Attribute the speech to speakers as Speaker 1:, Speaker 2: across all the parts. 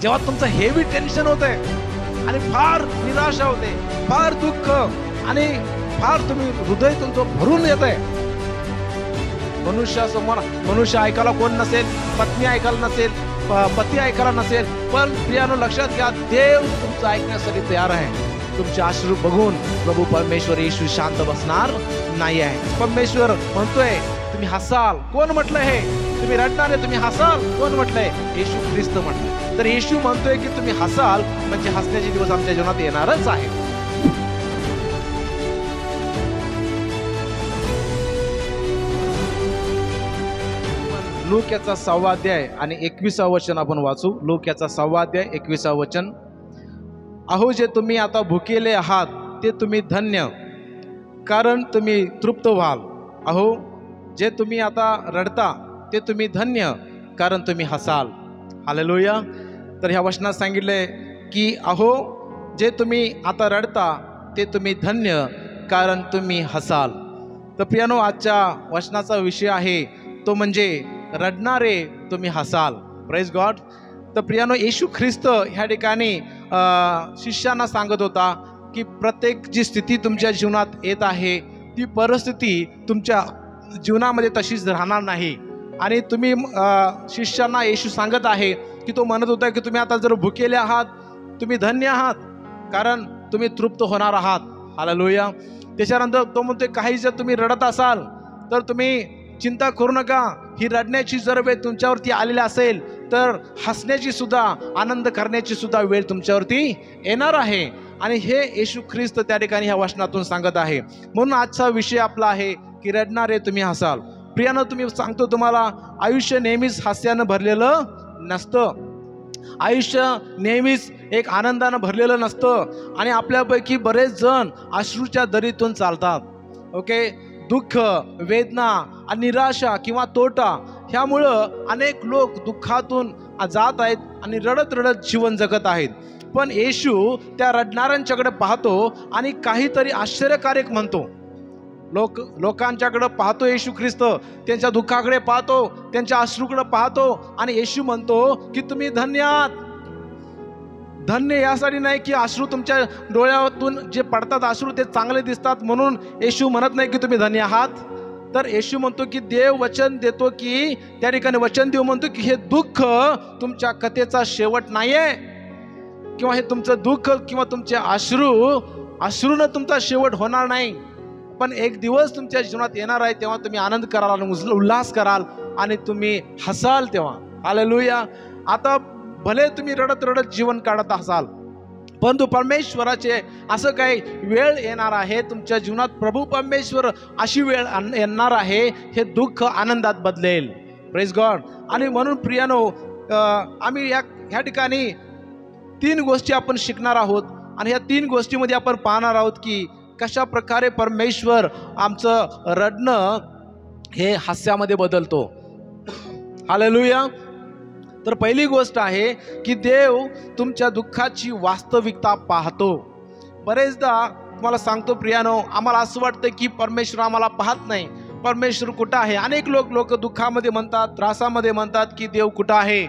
Speaker 1: जेव्हा तुमचं heavy tension होतंय आणि फार निराशा होते, फार दुःख आणि फार तुम्ही हृदय तुमचं भरून येत आहे, मनुष्यासमोर मनुष्य ऐकायला कोण नसेल, पत्नी ऐकायला नसेल, पती ऐकायला नसेल, पण प्रियानो लक्षात घ्या, देव तुमचं ऐकण्यासाठी तयार आहे. तुमचे अश्रू बघून प्रभू परमेश्वर येशू शांत बसणार नाही आहे. परमेश्वर म्हणतोय तुम्ही हसाल. कोण म्हटलं हे? तुम्ही रडणारे तुम्ही हसाल. कोण म्हटलंय? येशू ख्रिस्त म्हटलंय. तर येशू म्हणतोय की तुम्ही हसाल, म्हणजे हसण्याचे दिवस आमच्या जीवनात येणारच आहे. लूक याचा 6वा अध्याय आणि 21वा वचन आपण वाचू. लूक याचा 6वा अध्याय 21वा वचन. अहो जे तुम्ही आता भुकेले आहात ते तुम्ही धन्य, कारण तुम्ही तृप्त व्हाल. अहो जे तुम्ही आता रडता ते तुम्ही धन्य, कारण तुम्ही हसाल. हालेलुया. तर ह्या वचनात सांगितलंय की अहो जे तुम्ही आता रडता ते तुम्ही धन्य, कारण तुम्ही हसाल. तर प्रियानो, आजच्या वचनाचा विषय आहे तो म्हणजे रडणारे तुम्ही हसाल. Praise God. तर प्रियानो, येशू ख्रिस्त ह्या ठिकाणी शिष्यांना सांगत होता की प्रत्येक जी स्थिती तुमच्या जीवनात येत आहे ती परिस्थिती तुमच्या जीवनामध्ये तशीच राहणार नाही. आणि तुम्ही शिष्यांना येशू सांगत आहे की तो म्हणत होता की तुम्ही आता जर भुकेले आहात तुम्ही धन्य आहात, कारण तुम्ही तृप्त होणार आहात. हालेलुया. त्याच्यानंतर तो म्हणतोय काही जर तुम्ही रडत असाल तर तुम्ही चिंता करू नका. ही रडण्याची जर वेळ तुमच्यावरती आलेली असेल तर हसण्याची सुद्धा, आनंद करण्याची सुद्धा वेळ तुमच्यावरती येणार आहे. आणि हे येशू ख्रिस्त त्या ठिकाणी ह्या वचनातून सांगत आहे. म्हणून आजचा विषय आपला आहे की रडणारे तुम्ही हसाल. प्रियानं, तुम्ही सांगतो तुम्हाला आयुष्य नेहमीच हास्यानं भरलेलं नसतं. आयुष्य नेहमीच एक आनंदानं भरलेलं नसतं. आणि आपल्यापैकी बरेच जण अश्रूच्या दरीतून चालतात. ओके. दुःख, वेदना आणि निराशा किंवा तोटा ह्यामुळं अनेक लोक दुःखातून जात आहेत आणि रडत रडत जीवन जगत आहेत. पण येशू त्या रडणाऱ्यांच्याकडे पाहतो आणि काहीतरी आश्चर्यकारक म्हणतो. लोकांच्याकडे पाहतो येशू ख्रिस्त, त्यांच्या दुःखाकडे पाहतो, त्यांच्या अश्रूकडे पाहतो आणि येशू म्हणतो की तुम्ही धन्य आहात. धन्य यासाठी नाही की अश्रू तुमच्या डोळ्यातून जे पडतात अश्रू ते चांगले दिसतात म्हणून येशू म्हणत नाही की तुम्ही धन्य आहात. तर येशू म्हणतो की देव वचन देतो की त्या ठिकाणी वचन देव म्हणतो की हे दुःख तुमच्या कथेचा शेवट नाहीये, किंवा हे तुमचं दुःख किंवा तुमचे अश्रूनं तुमचा शेवट होणार नाही. पण एक दिवस तुमच्या जीवनात येणार आहे तेव्हा तुम्ही आनंद कराल आणि उल्हास कराल आणि तुम्ही हसाल तेव्हा. हालेलुया. आता भले तुम्ही रडत रडत जीवन काढत असाल, परंतु परमेश्वराचे असं काही वेळ येणार आहे तुमच्या जीवनात, प्रभू परमेश्वर अशी वेळ येणार आहे हे दुःख आनंदात बदलेल. Praise God. आणि म्हणून प्रियानो, आम्ही ह्या ठिकाणी 3 गोष्टी आपण शिकणार आहोत आणि ह्या 3 गोष्टीमध्ये आपण पाहणार आहोत की कशा प्रकारे परमेश्वर आमचं रडणं हे हास्यामध्ये बदलतो. हालेलुया. तर पहिली गोष्ट आहे की देव तुमच्या दुःखाची वास्तविकता पाहतो. बरेचदा तुम्हाला सांगतो प्रियानो, आम्हाला असं वाटतं की परमेश्वर आम्हाला पाहत नाही, परमेश्वर कुठं आहे. अनेक लोक दुःखामध्ये म्हणतात, त्रासामध्ये म्हणतात की देव कुठं आहे,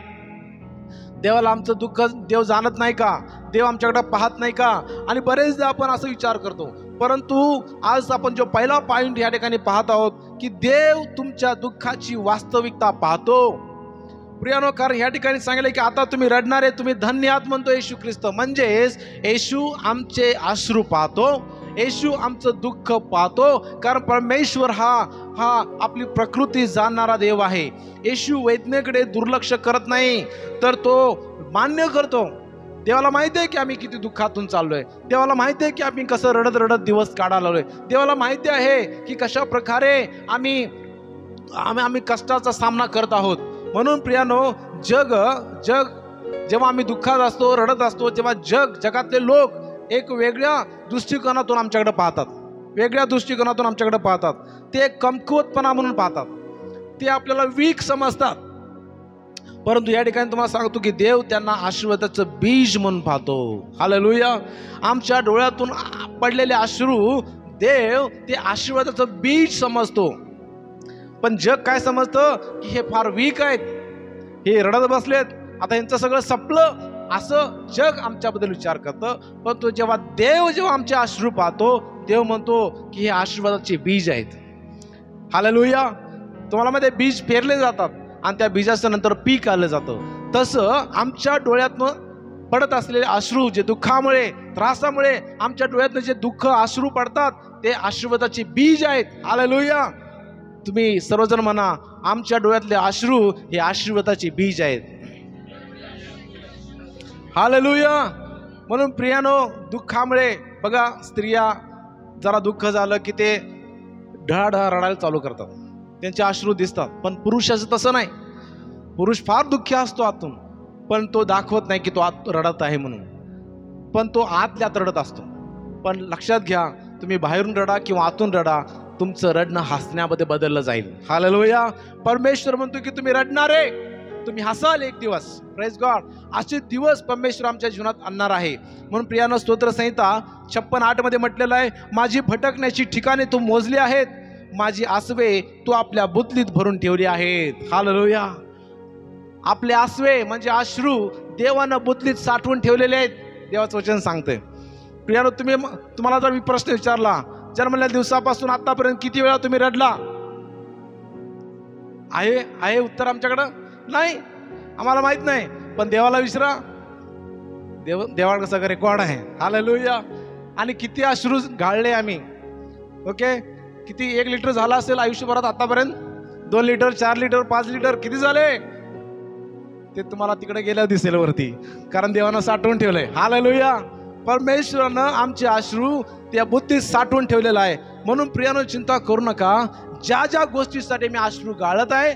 Speaker 1: देवाला आमचं दुःख देव जाणत नाही का, देव आमच्याकडे पाहत नाही का. आणि बरेचदा आपण असं विचार करतो. परंतु आज आपण जो पहिला पॉइंट या ठिकाणी पाहत आहोत की देव तुमच्या दुःखाची वास्तविकता पाहतो. प्रियानो, कारण या ठिकाणी सांगितलं की आता तुम्ही रडणारे तुम्ही धन्य आहात म्हणतो येशू ख्रिस्त. म्हणजेच येशू आमचे अश्रू पाहतो, येशू आमचं दुःख पाहतो. कारण परमेश्वर हा आपली प्रकृती जाणणारा देव आहे. येशू वेदनेकडे दुर्लक्ष करत नाही, तर तो मान्य करतो. देवाला माहिती आहे की आम्ही किती दुःखातून चाललोय, देवाला माहिती आहे की आम्ही कसं रडत रडत दिवस काढायला लागलोय, देवाला माहिती आहे की कशा प्रकारे आम्ही कष्टाचा सामना करत आहोत. म्हणून प्रियानो, जग जेव्हा आम्ही दुःखात असतो, रडत असतो, तेव्हा जगातले लोक एक वेगळ्या दृष्टिकोनातून आमच्याकडे पाहतात, वेगळ्या दृष्टिकोनातून आमच्याकडे पाहतात. ते कमकुवतपणा म्हणून पाहतात, ते आपल्याला वीक समजतात. परंतु या ठिकाणी तुम्हाला सांगतो की देव त्यांना आशीर्वादाचं बीज म्हणून पाहतो. हालेलुया. आमच्या डोळ्यातून पडलेले अश्रू देव ते आशीर्वादाचं बीज समजतो. पण जग काय समजतं की हे फार वीक आहेत, हे रडत बसलेत, आता यांचं सगळं संपलं असं जग आमच्याबद्दल विचार करतं. पण तो जेव्हा आमचे अश्रू पाहतो, देव म्हणतो की हे आशीर्वादाचे बीज आहेत. हालेलुया. तुम्हाला मध्ये बीज पेरले जातात आणि त्या बीजाचं नंतर पीक आलं जातं. तसं आमच्या डोळ्यातनं पडत असलेले अश्रू, जे दुःखामुळे, त्रासामुळे आमच्या डोळ्यातनं जे दुःख अश्रू पडतात, ते आशीर्वादाचे बीज आहेत. हालेलुया. तुम्ही सर्वजण म्हणा, आमच्या डोळ्यातले अश्रू हे आशीर्वादाचे बीज आहेत. हालेलुया. म्हणून प्रियानो, दुःखामुळे बघा, स्त्रिया जरा दुःख झालं की ते ढळाढळा रडायला चालू करतात, त्यांचे अश्रू दिसतात. पण पुरुषाचं तसं नाही. पुरुष फार दुःखी असतो आतून, पण तो दाखवत नाही की तो आत रडत आहे म्हणून, पण तो आतल्यात रडत असतो. पण लक्षात घ्या, तुम्ही बाहेरून रडा किंवा आतून रडा, तुमचं रडणं हसण्यामध्ये बदललं जाईल. हालेलुया. परमेश्वर म्हणतो की तुम्ही रडणारे, तुम्ही हसाल एक दिवस. Praise God. असे दिवस परमेश्वर आमच्या जीवनात आणणार आहे. म्हणून प्रियानो, स्तोत्र संहिता 56:8 मध्ये म्हटलेलं आहे, माझी भटकण्याची ठिकाणे तू मोजली आहेत, माझी आसवे तू आपल्या बुदलीत भरून ठेवली आहेत. हालेलुया. आपले आसवे म्हणजे अश्रू देवानं बुदलीत साठवून ठेवलेले आहेत, देवाचं वचन सांगते. प्रियानो, तुम्हाला जर मी प्रश्न विचारला, जन्मल्या दिवसापासून आतापर्यंत किती वेळा तुम्ही रडला? आहे उत्तर आमच्याकडं नाही, आम्हाला माहित नाही. पण देवाला विचारा, देवाला कसं रेकॉर्ड आहे. हालेलुया. आणि किती अश्रू गाळले आम्ही. ओके, किती 1 लिटर झाला असेल आयुष्यभरात आतापर्यंत? 2 लिटर, 4 लिटर, 5 लिटर, किती झाले ते तुम्हाला तिकडे गेल्यावर दिसेल वरती, कारण देवानं साठवून ठेवलंय. हालेलुया. परमेश्वरानं आमचे अश्रू त्या बुद्धीत साठवून ठेवलेलं आहे. म्हणून प्रियानो, चिंता करू नका. ज्या ज्या गोष्टीसाठी मी अश्रू गाळत आहे,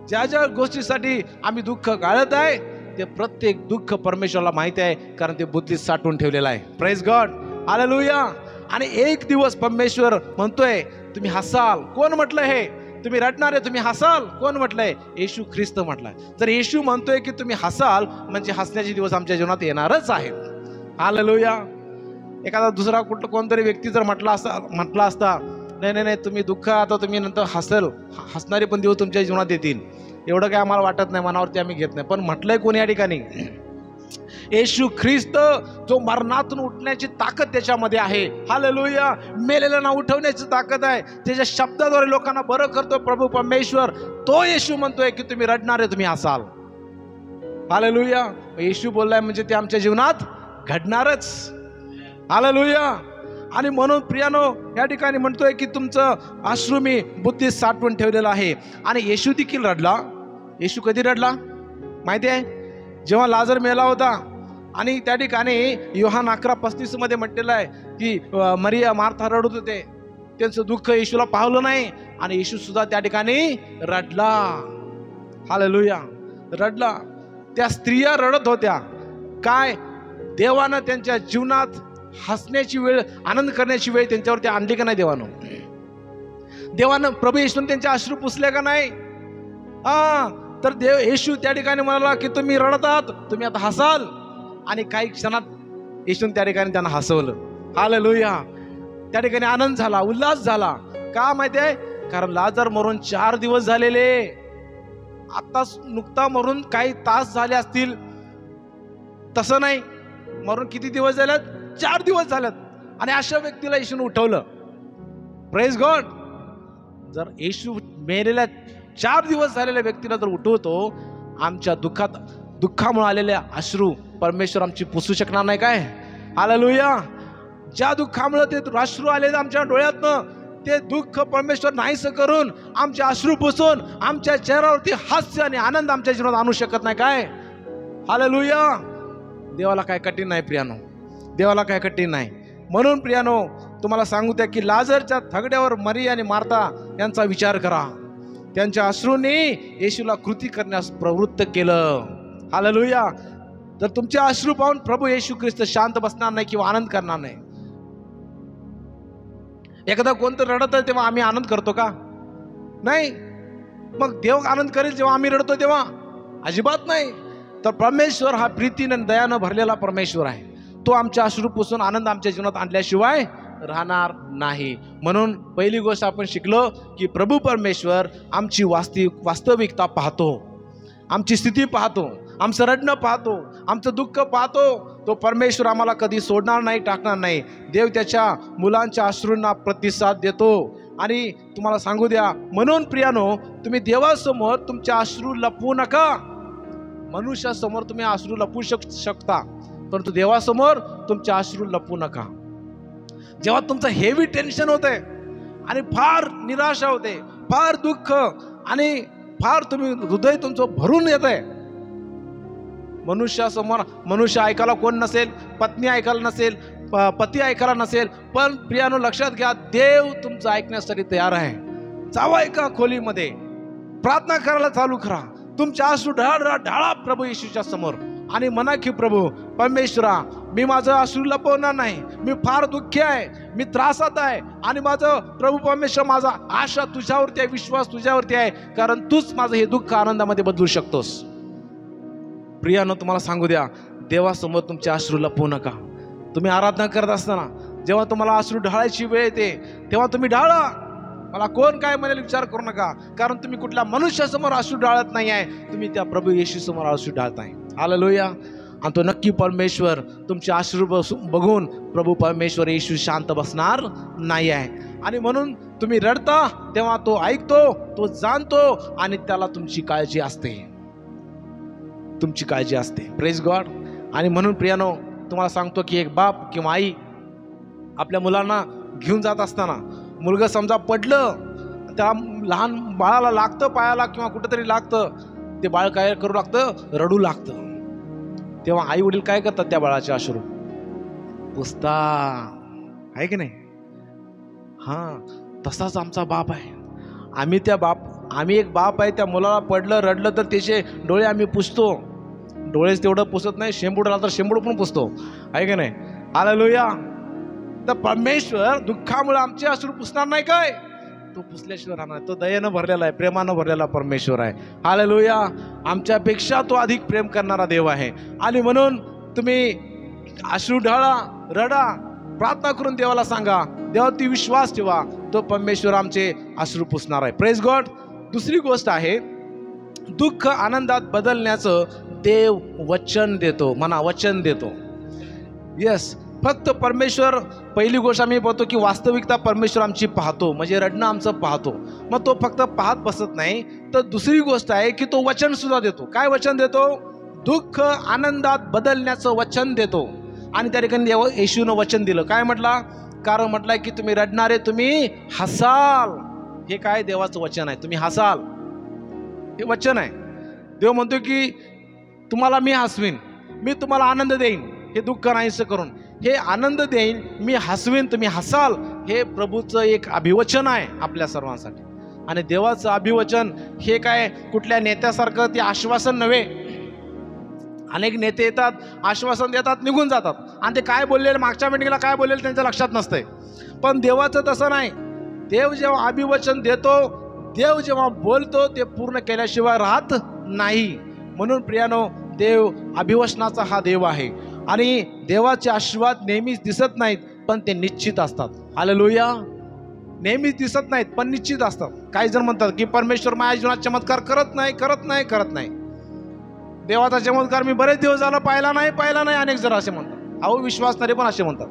Speaker 1: ज्या ज्या गोष्टीसाठी आम्ही दुःख गाळत आहे, ते प्रत्येक दुःख परमेश्वराला माहिती आहे, कारण ते बुद्धीत साठवून ठेवलेलं आहे. Praise God. हालेलुया. आणि एक दिवस परमेश्वर म्हणतोय तुम्ही हसाल. कोण म्हटलं हे? तुम्ही रडणारे, तुम्ही हसाल. कोण म्हटलंय? येशू ख्रिस्त म्हटलंय. जर येशू म्हणतोय की तुम्ही हसाल, म्हणजे हसण्याचे दिवस आमच्या जीवनात येणारच आहेत. हालेलुया. एखादा दुसरा कोणतरी व्यक्ती जर म्हटला असता नाही तुम्ही दुःख, आता तुम्ही नंतर हसणारे पण दिवस तुमच्या जीवनात येतील, एवढं काय आम्हाला वाटत नाही, मनावरती आम्ही घेत नाही. पण म्हटलंय कोण या ठिकाणी? येशू ख्रिस्त, जो मरणातून उठण्याची ताकद त्याच्यामध्ये आहे. हालेलुया. मेलेल्यांना उठवण्याची ताकद आहे. त्याच्या शब्दाद्वारे लोकांना बरं करतो प्रभू परमेश्वर. तो येशू म्हणतोय की तुम्ही रडणारे, तुम्ही हसाल. हालेलुया. येशू बोललाय म्हणजे ते आमच्या जीवनात घडणारच. हालेलुया. आणि म्हणून प्रियानो, या ठिकाणी म्हणतोय की तुमचं अश्रू मी बुद्धीत साठवून ठेवलेलं आहे. आणि येशू देखील रडला. येशू कधी रडला माहिती आहे? जेव्हा लाजर मेला होता. आणि त्या ठिकाणी योहान 11:35 मध्ये म्हटलेलं आहे की मरिया, मार्था रडत होते. त्यांचं दुःख येशूला पाहलं नाही, आणि येशू सुद्धा त्या ठिकाणी रडला. हालेलुया. रडला. त्या स्त्रिया रडत होत्या. काय? देवानं त्यांच्या जीवनात हसण्याची वेळ, आनंद करण्याची वेळ त्यांच्यावरती आणली का नाही? देवानं प्रभू येशूने त्यांचे अश्रू पुसले का नाही? तर येशू त्या ठिकाणी म्हणाला की तुम्ही रडतात, तुम्ही आता हसाल. आणि काही क्षणात येशूने त्या ठिकाणी त्यांना हसवलं. हालेलुया. त्या ठिकाणी आनंद झाला, उल्हास झाला. का माहिती आहे? कारण लाजर मरून 4 दिवस झालेले. आता नुकता मरून काही तास झाले असतील, तसं नाही. मरून किती दिवस झालेत? 4 दिवस झालेत. आणि अशा व्यक्तीला येशूने उठवलं. Praise God. जर येशू मेलेल्या 4 दिवस झालेल्या व्यक्तीला जर उठवतो, आमच्या दुःखामुळे आलेल्या अश्रू परमेश्वर आमची पुसू शकणार नाही काय? हालेलुया. ज्या दुःखामुळे ते अश्रू आले आमच्या डोळ्यातनं, ते दुःख परमेश्वर नाहीसं करून आमचे अश्रू पुसून आमच्या चेहऱ्यावरती हास्य आणि आनंद आमच्या जीवनात आणू शकत नाही काय? हालेलुया. देवाला काय कठीण नाही प्रियानो, देवाला काय कठीण नाही. म्हणून प्रियानो, तुम्हाला सांगू द्या की लाजरच्या थगड्यावर मरिया आणि मार्था यांचा विचार करा. त्यांच्या अश्रूंनी येशूला कृती करण्यास प्रवृत्त केलं. हालेलुया. तर तुमचे अश्रू पाहून प्रभू येशू ख्रिस्त शांत बसणार नाही किंवा आनंद करणार नाही. एखादा कोणतं रडत आहे तेव्हा आम्ही आनंद करतो का? नाही. मग देव आनंद करेल जेव्हा आम्ही रडतो तेव्हा? अजिबात नाही. तर परमेश्वर हा प्रीतीने आणि दयानं भरलेला परमेश्वर आहे. तो आमच्या अश्रू पुसून आनंद आमच्या जीवनात आणल्याशिवाय राहणार नाही. म्हणून पहिली गोष्ट आपण शिकलो की प्रभू परमेश्वर आमची वास्तविकता पाहतो, आमची स्थिती पाहतो, आमचं रडणं पाहतो, आमचं दुःख पाहतो, तो परमेश्वर आम्हाला कधी सोडणार नाही, टाकणार नाही. देव त्याच्या मुलांच्या अश्रूंना प्रतिसाद देतो. आणि तुम्हाला सांगू द्या, म्हणून प्रियानो, तुम्ही देवासमोर तुमचे अश्रू लपवू नका. मनुष्यासमोर तुम्ही अश्रू लपवू शकता, परंतु देवासमोर तुमचे अश्रू लपवू नका. जेव्हा तुमचं हेवी टेन्शन होतंय आणि फार निराशा होते, फार दुःख आणि फार तुम्ही हृदय तुमचं भरून येतंय, मनुष्यासमोर मनुष्य ऐकायला कोण नसेल, पत्नी ऐकायला नसेल, पती ऐकायला नसेल, पण प्रियानो लक्षात घ्या, देव तुमचं ऐकण्यासाठी तयार आहे. जावा एका खोलीमध्ये, प्रार्थना करायला चालू करा, तुमच्या अश्रू ढाळा प्रभू येशूच्या समोर आणि म्हणा की प्रभू परमेश्वरा, मी माझं अश्रू लपवणार नाही, मी फार दुःखी आहे, मी त्रासात आहे आणि माझं प्रभू परमेश्वर, माझा आशा तुझ्यावरती आहे, विश्वास तुझ्यावरती आहे, कारण तूच माझं हे दुःख आनंदामध्ये बदलू शकतोस. प्रियानो, तुम्हाला सांगू द्या, देवासमोर तुमचे अश्रू लपवू नका. तुम्ही आराधना करत असताना जेव्हा तुम्हाला अश्रू ढाळायची वेळ येते, तेव्हा तुम्ही ढाळा. मला कोण काय म्हणेल विचार करू नका, कारण तुम्ही कुठल्या मनुष्यासमोर अश्रू ढाळत नाही आहे, तुम्ही त्या प्रभू येशू समोर अश्रू ढाळताय. हालेलुया. आणि तो नक्की परमेश्वर तुमचे अश्रू बघून प्रभू परमेश्वर येशू शांत बसणार नाही आहे. आणि म्हणून तुम्ही रडता तेव्हा तो ऐकतो, तो जाणतो आणि त्याला तुमची काळजी असते, तुमची काळजी असते. Praise God. आणि म्हणून प्रियानो, तुम्हाला सांगतो की एक बाप किंवा आई आपल्या मुलांना घेऊन जात असताना, मुलगा समजा पडलं, त्या लहान बाळाला लागतं पायाला किंवा कुठेतरी लागतं, ते बाळ काय करू लागतं, रडू लागतं. तेव्हा आई वडील काय करतात, त्या बाळाचे अश्रू पुसता, आहे की नाही? तसाच आमचा बाप आहे. आम्ही एक बाप आहे, त्या मुलाला पडलं रडलं तर त्याचे डोळे आम्ही पुसतो. डोळेच तेवढं पुसत नाही, शेंबूड राहिला तर शेंबूड पण पुसतो, आहे की नाही? हालेलुया. तर परमेश्वर दुःखामुळे आमचे अश्रू पुसणार नाही काय? तो पुसल्याशिवाय राहणार. तो दयेनं भरलेला आहे, प्रेमानं भरलेला परमेश्वर आहे. हालेलुया. आमच्यापेक्षा तो अधिक प्रेम करणारा देव आहे. आणि म्हणून तुम्ही अश्रू ढाळा, रडा, प्रार्थना करून देवाला सांगा, देवावरती विश्वास ठेवा, तो परमेश्वर आमचे अश्रू पुसणार आहे. Praise God. दुसरी गोष्ट आहे, दुःख आनंदात बदलण्याचं देव वचन देतो. म्हणा, वचन देतो. येस. फक्त परमेश्वर, पहिली गोष्ट आम्ही पाहतो की वास्तविकता परमेश्वर आमची पाहतो, म्हणजे रडणं आमचं पाहतो. मग तो फक्त पाहत बसत नाही, तर दुसरी गोष्ट आहे की तो वचन सुद्धा देतो. काय वचन देतो? दुःख आनंदात बदलण्याचं वचन देतो. आणि त्या ठिकाणी देव येशूनं वचन दिलं. काय म्हटलं? कारण म्हटलंय की तुम्ही रडणारे तुम्ही हसाल. हे काय देवाचं वचन आहे, तुम्ही हसाल, हे वचन आहे. देव म्हणतो की तुम्हाला मी हसवीन, मी तुम्हाला आनंद देईन, हे दुःख नाहीसं करून हे आनंद देईन, मी हसवीन, तुम्ही हसाल. हे प्रभूचं एक अभिवचन आहे आपल्या सर्वांसाठी. आणि देवाचं अभिवचन हे काय कुठल्या नेत्यासारखं ते आश्वासन नव्हे. अनेक नेते येतात, आश्वासन देतात, निघून जातात, आणि ते काय बोललेले, मागच्या मीटिंगला काय बोललेले त्यांच्या लक्षात नसतंय. पण देवाचं तसं नाही. देव जेव्हा अभिवचन देतो, देव जेव्हा बोलतो, ते पूर्ण केल्याशिवाय राहत नाही. म्हणून प्रियानो, देव अभिवचनाचा हा देव आहे. आणि देवाचे आशीर्वाद नेहमीच दिसत नाहीत, पण ते निश्चित असतात. हालेलुया. नेहमीच दिसत नाहीत, पण निश्चित असतात. काही जण म्हणतात की परमेश्वर माझ्या जीवनात चमत्कार करत नाही. देवाचा चमत्कार मी बरेच दिवस झाला पाहिला नाही. अनेक जण असे म्हणतात. अहो, विश्वासणारे पण असे म्हणतात.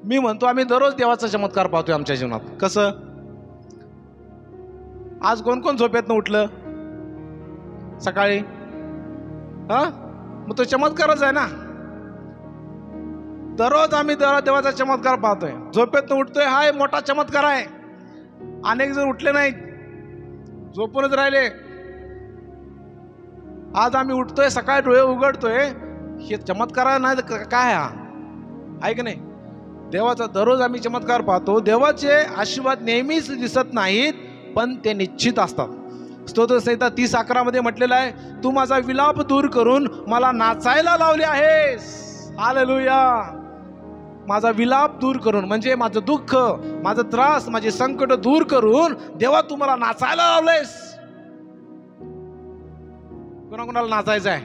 Speaker 1: मी म्हणतो आम्ही दररोज देवाचा चमत्कार पाहतोय आमच्या जीवनात. कसं? आज कोण झोपेतनं उठलं सकाळी? मग तो चमत्कारच आहे ना. दररोज आम्ही देवाचा चमत्कार पाहतोय. झोपेतनं उठतोय, हा मोठा चमत्कार आहे. अनेक जण उठले नाहीत, झोपूनच राहिले. आज आम्ही उठतोय, सकाळी डोळे उघडतोय, हे चमत्कार नाही तर काय आहे की नाही? देवाचा दररोज आम्ही चमत्कार पाहतो. देवाचे आशीर्वाद नेहमीच दिसत नाहीत, पण ते निश्चित असतात. स्तोत्रसंहिता 30:11 मध्ये म्हटलेलं आहे, तू माझा विलाप दूर करून मला नाचायला लावले आहेस. हालेलुया. माझा विलाप दूर करून म्हणजे माझं दुःख, माझं त्रास, माझे संकट दूर करून देवा तू मला नाचायला लावलेस. कोणाकोणाला नाचायचं आहे?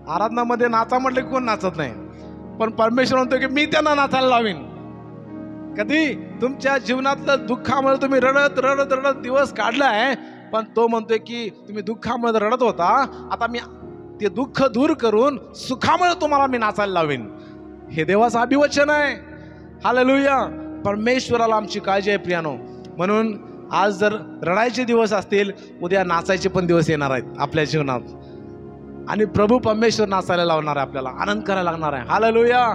Speaker 1: आराधनामध्ये नाचा म्हटलं की कोण नाचत नाही, पण परमेश्वर म्हणतो की मी त्यांना नाचायला लावीन. कधी? तुमच्या जीवनातलं दुःखामुळे तुम्ही रडत दिवस काढलाय, पण तो म्हणतोय की तुम्ही दुःखामुळे रडत होता, आता मी ते दुःख दूर करून सुखामुळे तुम्हाला मी नाचायला लावेन. हे देवाचं अभिवचन आहे. हालेलुया. परमेश्वराला आमची काळजी आहे प्रियानो. म्हणून आज जर रडायचे दिवस असतील, उद्या नाचायचे पण दिवस येणार आहेत आपल्या जीवनात. आणि प्रभू परमेश्वर नाचायला लावणार आहे, आपल्याला आनंद करायला लागणार आहे. हालेलुया.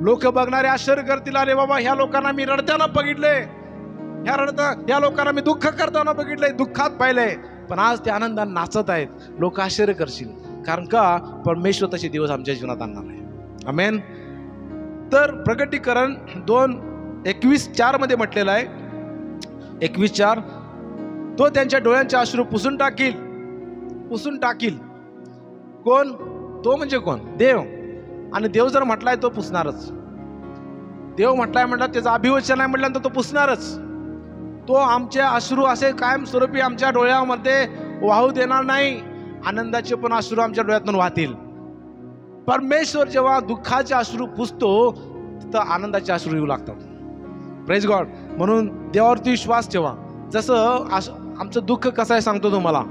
Speaker 1: लोक बघणारे आश्चर्य करतील, अरे बाबा ह्या लोकांना मी रडताना बघितले, ह्या लोकांना मी दुःख करताना बघितले, दुःखात पाहिले, पण आज ते आनंदाने नाचत आहेत. लोक आश्चर्य करशील, कारण का परमेश्वर तसे दिवस आमच्या जीवनात आणणार आहे. आमेन. तर प्रकटीकरण 2:21-4 मध्ये म्हटलेलं आहे, 21:4, तो त्यांच्या डोळ्यांचे अश्रू पुसून टाकील. कोण? तो म्हणजे कोण? देव. आणि देव जर म्हटलाय तो पुसणारच. देव म्हटलं त्याचं अभिवचन आहे म्हटल्यानंतर तो पुसणारच. तो आमचे अश्रू असे कायमस्वरूपी आमच्या डोळ्यामध्ये वाहू देणार नाही. आनंदाचे पण अश्रू आमच्या डोळ्यातून वाहतील. परमेश्वर जेव्हा दुःखाचे अश्रू पुसतो, तिथं आनंदाचे अश्रू येऊ लागतात. Praise God. म्हणून देवावरती विश्वास ठेवा. जसं आमचं दुःख कसं आहे सांगतो तुम्हाला.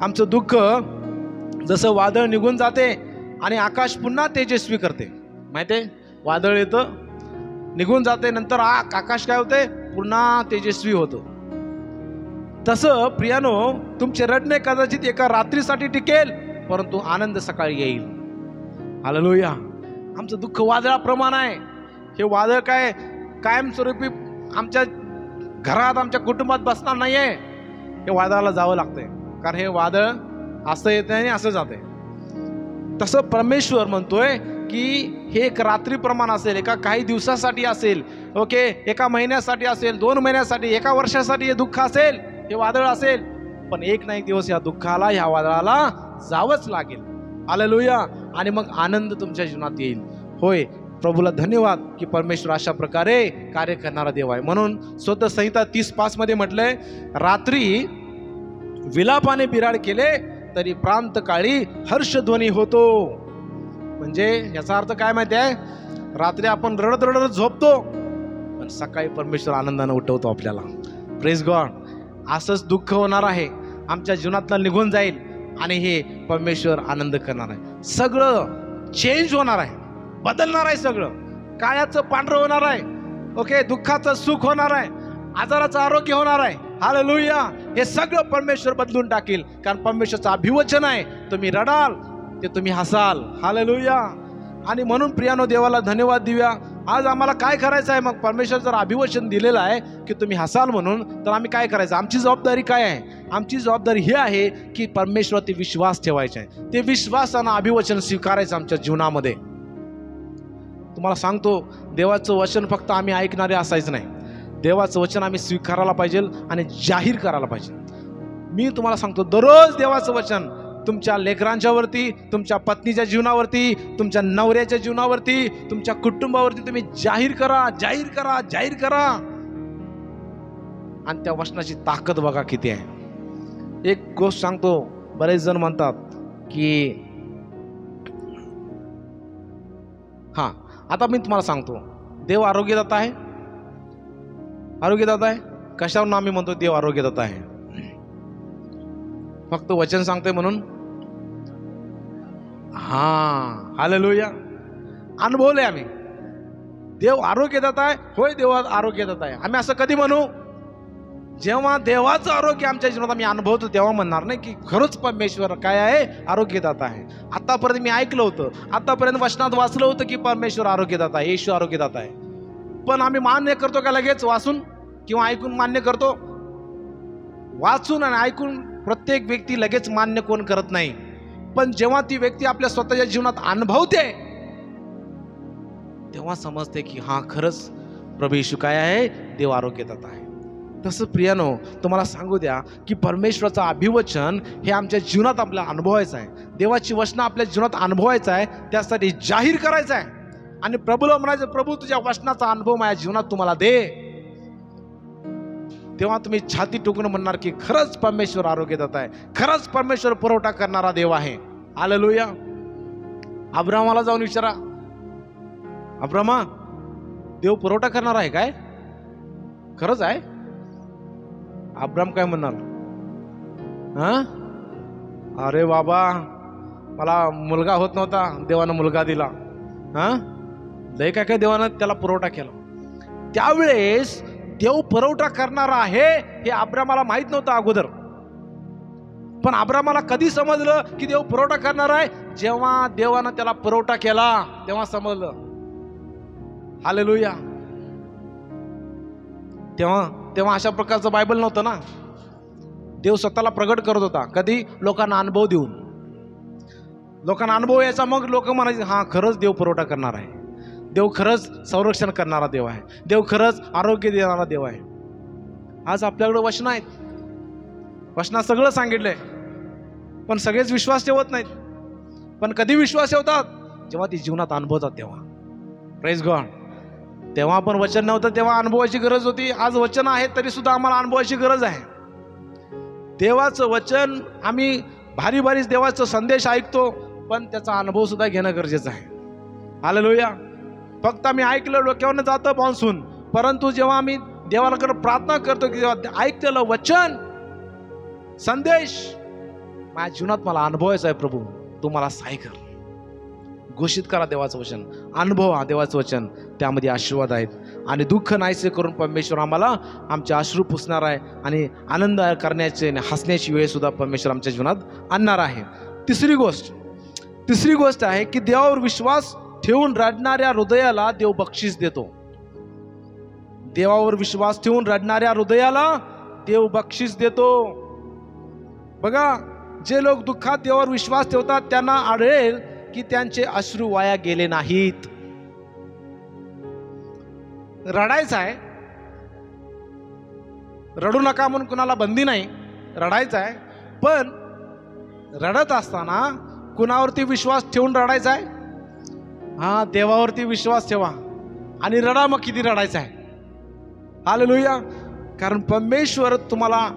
Speaker 1: आमचं दुःख जसं वादळ निघून जाते आणि आकाश पुन्हा तेजस्वी करते. माहितीये, वादळ येतं, निघून जाते, नंतर आकाश काय होते? पुन्हा तेजस्वी होतं. तसं प्रियानो, तुमचे रडणे कदाचित एका रात्रीसाठी टिकेल, परंतु आनंद सकाळी येईल. हालेलुया. आमचं दुःख वादळाप्रमाणे आहे. हे वादळ काय कायमस्वरूपी आमच्या घरात, आमच्या कुटुंबात बसणार नाहीये. हे वादळाला जावं लागतंय, कारण हे वादळ असं येते आणि असं जाते. तसं परमेश्वर म्हणतोय की हे एक रात्रीप्रमाण असेल, एका काही दिवसासाठी असेल, ओके, एका महिन्यासाठी असेल, 2 महिन्यासाठी, एका वर्षासाठी हे दुःख असेल, हे वादळ असेल, पण एक ना एक दिवस या दुःखाला, ह्या वादळाला जावंच लागेल. हालेलुया. आणि मग आनंद तुमच्या जीवनात येईल. होय, प्रभूला धन्यवाद की परमेश्वर अशा प्रकारे कार्य करणारा देव आहे. म्हणून स्वतः संहिता 30:5 मध्ये म्हटलंय, रात्री विलापाने बिराड केले तरी प्रांतकाळी हर्षध्वनी होतो. म्हणजे याचा अर्थ काय माहिती आहे? रात्री आपण रडत रडत झोपतो, पण सकाळी परमेश्वर आनंदाने उठवतो आपल्याला. Praise God. असंच दुःख होणार आहे, आमच्या जीवनातलं निघून जाईल आणि हे परमेश्वर आनंद करणार आहे. सगळं चेंज होणार आहे, बदलणार आहे. सगळं काळ्याचं पांढरं होणार आहे, ओके, दुःखाचं सुख होणार आहे, आजाराचं आरोग्य होणार आहे. हालेलुया. हे सगळं परमेश्वर बदलून टाकील, कारण परमेश्वरचं अभिवचन आहे, तुम्ही रडाल ते तुम्ही हसाल. हालेलुया. आणि म्हणून प्रियानो, देवाला धन्यवाद देऊया. आज आम्हाला काय करायचं आहे? मग परमेश्वर जर अभिवचन दिलेलं आहे की तुम्ही हसाल म्हणून, तर आम्ही काय करायचं? आमची जबाबदारी काय आहे? आमची जबाबदारी ही आहे की परमेश्वरावरती विश्वास ठेवायचा आहे. ते विश्वासानं अभिवचन स्वीकारायचं आमच्या जीवनामध्ये. तुम्हाला सांगतो, देवाचं वचन फक्त आम्ही ऐकणारे असायचं नाही. देवाचं वचन आम्ही स्वीकारायला पाहिजे आणि जाहीर करायला पाहिजे. मी तुम्हाला सांगतो, दररोज देवाचं वचन तुमच्या लेकरांच्यावरती, तुमच्या पत्नीच्या जीवनावरती, तुमच्या नवऱ्याच्या जीवनावरती, तुमच्या कुटुंबावरती तुम्ही जाहीर करा, जाहीर करा, जाहीर करा. आणि त्या वचनाची ताकद बघा किती आहे. एक गोष्ट सांगतो, बरेच जण म्हणतात की आता मी तुम्हाला सांगतो, देव आरोग्यदाता आहे. आरोग्यदाता आहे. कशावरून आम्ही म्हणतो देव आरोग्यदाता आहे? फक्त वचन सांगतोय म्हणून? हालेलुया. अनुभवलंय आम्ही, देव आरोग्यदाता आहे. होय, देव आरोग्यदाता आहे. आम्ही असं कधी म्हणू? जेव्हा देवाचं आरोग्य आमच्या जीवनात आम्ही अनुभवतो, तेव्हा म्हणणार नाही की खरंच परमेश्वर काय आहे? आरोग्यदाता आहे. आतापर्यंत मी ऐकलं होतं, आतापर्यंत वचनात वाचलं होतं की परमेश्वर आरोग्यदाता आहे, येशू आरोग्यदाता आहे. पण आम्ही मान्य करतो का लगेच वाचून किंवा ऐकून मान्य करतो? वाचून आणि ऐकून प्रत्येक व्यक्ती लगेच मान्य कोण करत नाही. पण जेव्हा ती व्यक्ती आपल्या स्वतःच्या जीवनात अनुभवते, तेव्हा समजते की खरंच प्रभू येशू काय आहे? देव आरोग्यदाता आहे. तसं प्रियानो, तुम्हाला सांगू द्या की परमेश्वराचं अभिवचन हे आमच्या जीवनात आपल्याला अनुभवायचं आहे. देवाची वचनं आपल्या जीवनात अनुभवायचं आहे, त्यासाठी जाहीर करायचं आहे. आणि प्रभूला म्हणायचं, प्रभू तुझ्या वचनाचा अनुभव माझ्या जीवनात तुम्हाला दे. तेव्हा तुम्ही छाती टोकून म्हणणार की खरंच परमेश्वर आरोग्यदाता आहे, खरंच परमेश्वर पुरवठा करणारा देव आहे. हालेलुया. अब्रामाला जाऊन विचारा, अब्रामा, देव पुरवठा करणार आहे काय? खरंच आहे? अब्राम काय म्हणणार? अरे बाबा, मला मुलगा होत नव्हता, देवानं मुलगा दिला. लय काय काय देवानं त्याला पुरवठा केला. त्यावेळेस देव पुरवठा करणारा आहे हे अब्रामाला माहित नव्हतं अगोदर. पण अब्रामाला कधी समजलं की देव पुरवठा करणार आहे? जेव्हा देवानं त्याला पुरवठा केला तेव्हा समजलं. हालेलुया. तेव्हा अशा प्रकारचं बायबल नव्हतं ना. देव स्वतःला प्रगट करत होता. कधी? लोकांना अनुभव देऊन. लोकांना अनुभव यायचा, मग लोक म्हणायचे हा खरंच देव पुरवठा करणार आहे, देव खरंच संरक्षण करणारा देव आहे, देव खरंच आरोग्य देणारा देव आहे. आज आपल्याकडे वचन आहेत, वचनात सगळं सांगितलंय, पण सगळेच विश्वास ठेवत नाहीत. पण कधी विश्वास ठेवतात? जेव्हा ती जीवनात अनुभवतात तेव्हा. Praise God. तेव्हा पण वचन नव्हतं, तेव्हा अनुभवाची गरज होती. आज वचन आहे तरी सुद्धा आम्हाला अनुभवाची गरज आहे. देवाचं वचन, आम्ही भारी भारीच देवाचा संदेश ऐकतो, पण त्याचा अनुभव सुद्धा घेणं गरजेचं आहे. हालेलुया. फक्त आम्ही ऐकलं, डोक्यावरनं जातं बाउन्सून, परंतु जेव्हा आम्ही देवाकडे प्रार्थना करतो की जेव्हा ऐकलेलं वचन, संदेश माझ्या जीवनात मला अनुभवायचा आहे, प्रभू तू मला सहाय्य कर. घोषित करा देवाचं वचन, अनुभवा देवाचं वचन, त्यामध्ये आशीर्वाद आहेत. आणि दुःख नाहीसे करून परमेश्वर आम्हाला आमचे अश्रू पुसणार आहे आणि आनंद करण्याचे आणि हसण्याची वेळ सुद्धा परमेश्वर आमच्या जीवनात आणणार आहे. तिसरी गोष्ट आहे की देवावर विश्वास ठेवून रडणाऱ्या हृदयाला देव बक्षीस देतो. देवावर विश्वास ठेवून रडणाऱ्या हृदयाला देव बक्षीस देतो. बघा, जे लोक दुःखात देवावर विश्वास ठेवतात त्यांना आढळेल की त्यांचे अश्रू वाया गेले नाहीत. रडायचं आहे, रडू नका म्हणून कुणाला बंदी नाही, रडायचं आहे, पण रडत असताना कुणावरती विश्वास ठेवून रडायचा आहे? हा, देवावरती विश्वास ठेवा आणि रडा. मग किती रडायचं आहे. हालेलुया. कारण परमेश्वर तुम्हाला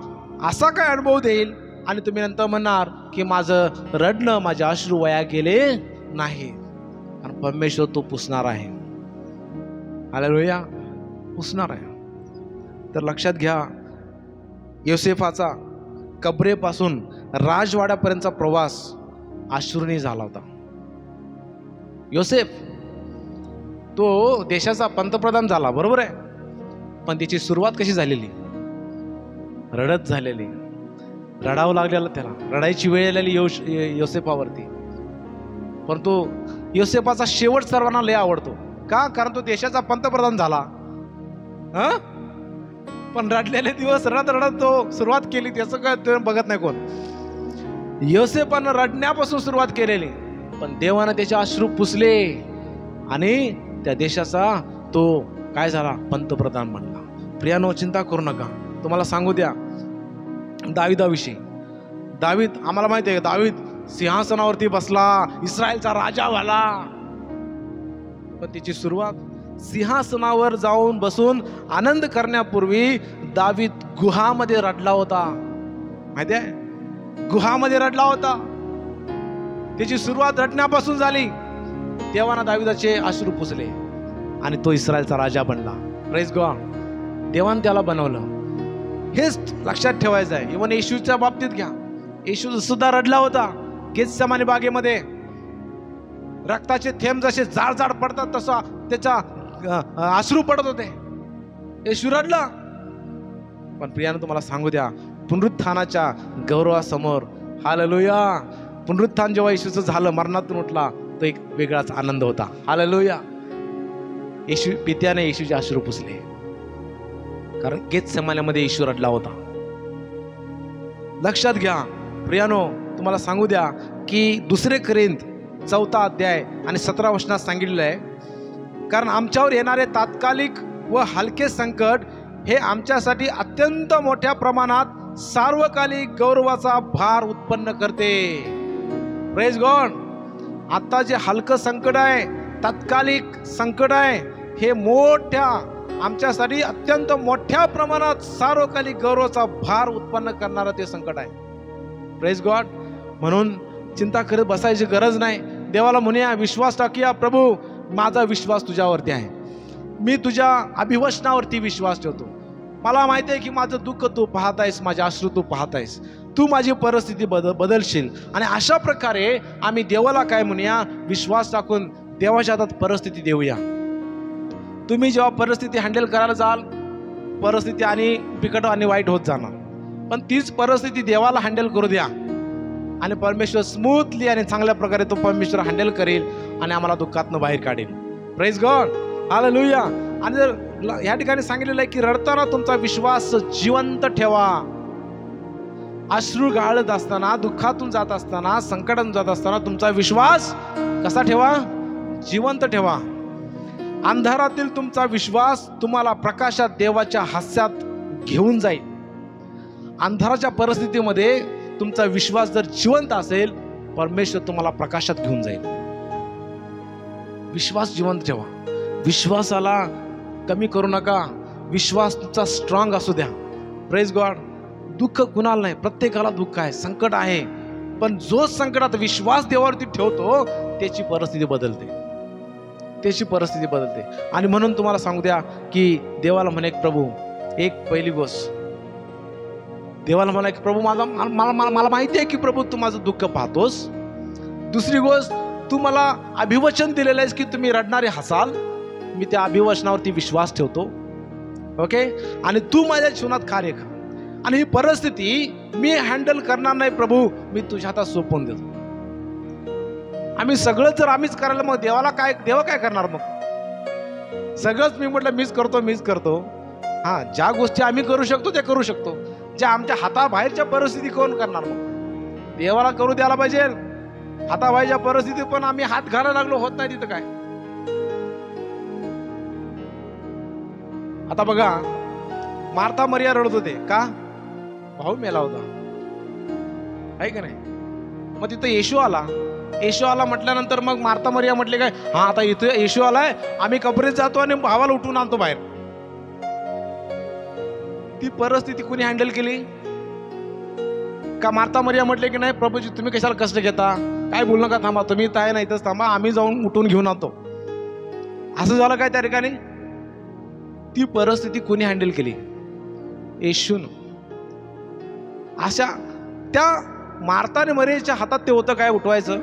Speaker 1: असा काय अनुभव देईल आणि तुम्ही नंतर म्हणणार की माझं रडणं, माझे अश्रू वाया गेले नाही. कारण परमेश्वर तो पुसणार आहे. हालेलुया. पुसणार आहे. तर लक्षात घ्या, योसेफाचा कबरेपासून राजवाड्यापर्यंतचा प्रवास अश्रूनी झाला होता. योसेफ तो देशाचा पंतप्रधान झाला, बरोबर आहे, पण त्याची सुरुवात कशी झालेली? रडत झालेली. रडावं लागलेलं, त्याला रडायची वेळ आलेली योसेफावरती. परंतु योसेफाचा शेवट सर्वांना लय आवडतो. का? कारण तो देशाचा पंतप्रधान झाला, पण रडलेले दिवस रडत रडत तो सुरुवात केली, त्याचं काय ते बघत नाही कोण. योसेफानं रडण्यापासून सुरुवात केलेली, पण देवानं त्याचे अश्रू पुसले आणि त्या देशाचा तो काय झाला? पंतप्रधान बनला. प्रियानो, चिंता करू नका. तुम्हाला सांगू द्या दाविदाविषयी. दावीद, आम्हाला माहिती आहे, दावीद सिंहासनावरती बसला, इस्रायलचा राजा झाला, पण त्याची सुरुवात सिंहासनावर जाऊन बसून आनंद करण्यापूर्वी दावीद गुहामध्ये रडला होता. माहिती आहे? गुहामध्ये रडला होता. त्याची सुरुवात रडण्यापासून झाली. देवानं दाविदाचे अश्रू पुसले आणि तो इस्रायलचा राजा बनला. Praise God. देवानं त्याला बनवलं. हेच लक्षात ठेवायचं आहे. इव्हन येशूच्या बाबतीत घ्या, येशू सुद्धा रडला होता गेत्सेमानी बागेमध्ये. रक्ताचे थेंब जसे जाड जाड पडतात तसा त्याचा अश्रू पडत होते. येशू रडला. पण प्रियानं तुम्हाला सांगू द्या, पुनरुत्थानाच्या गौरवासमोर, हालेलुया, पुनरुत्थान जेव्हा येशूचं झालं, मरणातून उठला, तो एक वेगळाच आनंद होता. हालेलुया. येशू पित्याने येशूचे अश्रू पुसले, कारण गेत्सेमानीमध्ये येशू रडला होता. लक्षात घ्या प्रियानो, तुम्हाला सांगू द्या की 2 कोरिंथ 4 अध्याय आणि 17 वचनात सांगितलेलं आहे, कारण आमच्यावर येणारे तात्कालिक व हलके संकट हे आमच्यासाठी अत्यंत मोठ्या प्रमाणात सार्वकालिक गौरवाचा भार उत्पन्न करते. Praise God. आता जे हलकं संकट आहे, तात्कालिक संकट आहे, हे आमच्यासाठी अत्यंत मोठ्या प्रमाणात सार्वकालिक गौरवाचा भार उत्पन्न करणारं ते संकट आहे. Praise God. म्हणून चिंता करत बसायची गरज नाही. देवाला म्हणूया, विश्वास टाकूया, प्रभू माझा विश्वास तुझ्यावरती आहे, मी तुझ्या अभिवचनावरती विश्वास ठेवतो. मला माहिती आहे की माझं दुःख तू पाहत आहेस, माझे अश्रू तू पाहत आहेस, तू माझी परिस्थिती बदलशील. आणि अशा प्रकारे आम्ही देवाला काय म्हणूया, विश्वास टाकून देवाच्या हातात परिस्थिती देऊया. तुम्ही जेव्हा परिस्थिती हँडल करायला जाल, परिस्थिती आणि बिकट आणि वाईट होत जाणार, पण तीच परिस्थिती देवाला हँडल करू द्या आणि परमेश्वर स्मूथली आणि चांगल्या प्रकारे तो परमेश्वर हँडल करेल आणि आम्हाला दुःखातनं बाहेर काढेल. Praise God, hallelujah. आणि जर या ठिकाणी सांगितलेलं आहे की रडताना तुमचा विश्वास जिवंत ठेवा. अश्रू गाळत असताना, दुःखातून जात असताना, संकटातून जात असताना तुमचा विश्वास कसा ठेवा, जिवंत ठेवा. अंधारातील तुमचा विश्वास तुम्हाला प्रकाशात देवाच्या हास्यात घेऊन जाईल. अंधाराच्या परिस्थितीमध्ये तुमचा विश्वास जर जिवंत असेल, परमेश्वर तुम्हाला प्रकाशात घेऊन जाईल. विश्वास जिवंत ठेवा. विश्वासाला कमी करू नका. विश्वास तुमचा स्ट्रॉंग असू द्या. Praise God. दुःख कुणाला नाही, प्रत्येकाला दुःख आहे, संकट आहे, पण जो संकटात विश्वास देवावरती ठेवतो त्याची परिस्थिती बदलते, त्याची परिस्थिती बदलते. आणि म्हणून तुम्हाला सांगू द्या की देवाला म्हणे प्रभू, एक पहिली गोष्ट देवाला म्हणा की प्रभू मला माहिती आहे की प्रभू तू माझं दुःख पाहतोस. दुसरी गोष्ट, तू मला अभिवचन दिलेलं आहेस की तुम्ही रडणारे हसाल. मी त्या अभिवचनावरती विश्वास ठेवतो. ओके. आणि तू माझ्या जीवनात कार्य कर. आणि ही परिस्थिती मी हँडल करणार नाही प्रभू, मी तुझ्या हातात सोपवून देतो. आम्ही सगळं जर आम्हीच करायला, मग देवाला काय, देवा काय करणार? मग सगळंच मी म्हटलं मीच करतो. हा, ज्या गोष्टी आम्ही करू शकतो ते करू शकतो. ज्या आमच्या हाताबाहेरच्या परिस्थिती कोण करणार? मग देवाला करू द्यायला पाहिजे. हाताबाहेरच्या परिस्थिती पण आम्ही हात घालायला लागलो, होत नाही तिथं काय. आता बघा, मार्था मरिया रडत होते का? भाऊ मेला होता, आहे का नाही? मग तिथं येशू आला म्हटल्यानंतर मग मार्था मरिया म्हटले काय, हा आता इथं येशू आलाय, आम्ही कबरीत जातो आणि भावाला उठून आणतो बाहेर. ती परिस्थिती कुणी हँडल केली? का मार्था मरिया म्हटले की नाही प्रभूजी तुम्ही कशाला कष्ट घेता, काय बोलू नका, थांबा तुम्ही ताय नाही इथंच थांबा, आम्ही जाऊन उठून घेऊन आणतो. असं झालं काय त्या ठिकाणी? ती परिस्थिती कुणी हँडल केली? येशून. अशा त्या मार्था आणि मरियाच्या हातात ते होतं काय उठवायचं.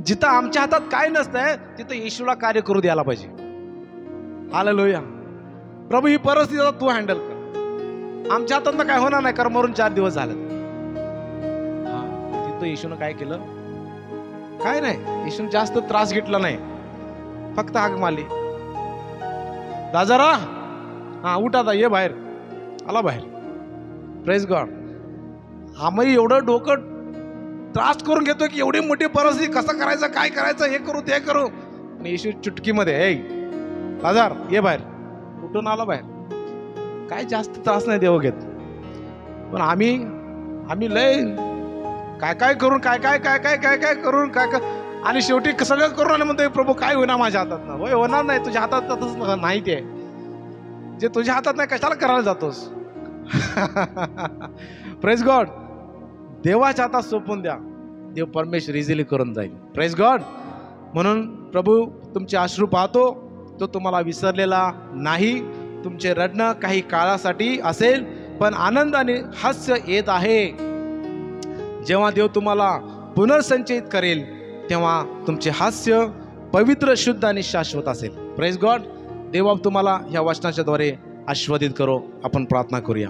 Speaker 1: जिथं आमच्या हातात काय नसतंय तिथं येशूला कार्य करू द्यायला पाहिजे. हालेलुया. प्रभू ही परिस्थिती आता तू हँडल कर, आमच्या हातात काय होणार नाही, कारण मरून 4 दिवस झाले. हा, तिथं येशूनं काय केलं? काय नाही, येशून जास्त त्रास घेतला नाही, फक्त हाक मारली, लाजरा हा उठ आता, ये बाहेर. आला बाहेर. Praise God. आम्ही एवढं डोकं त्रास करून घेतो की एवढी मोठी परिस्थिती कसं करायचं, काय करायचं, हे करू ते करू. आणि येशू चुटकीमध्ये, ए लाजार ये बाहेर, उठून आला बाहेर. काय जास्त त्रास नाही देव घेत. पण आम्ही लय काय करून काय करून आणि शेवटी सगळं करून आलं म्हणतो प्रभू काय होईना माझ्या हातात ना. होय, होणार नाही, तुझ्या हातात नाही. ते जे तुझ्या हातात नाही कशाला करायला जातोस? Praise God. देवाच्या हातात सोपवून द्या, देव परमेश्वर इझिली करून जाईल. Praise God. म्हणून प्रभू तुमचे अश्रू पाहतो, तो तुम्हाला विसरलेला नाही. तुमचे रडणं काही काळासाठी असेल, पण आनंद आणि हास्य येत आहे. जेव्हा देव तुम्हाला पुनर्संचयित करेल तेव्हा तुमचे हास्य पवित्र, शुद्ध आणि शाश्वत असेल. Praise God. देव तुम्हाला ह्या वचनाच्या द्वारे आशीर्वादित करो. आपण प्रार्थना करूया.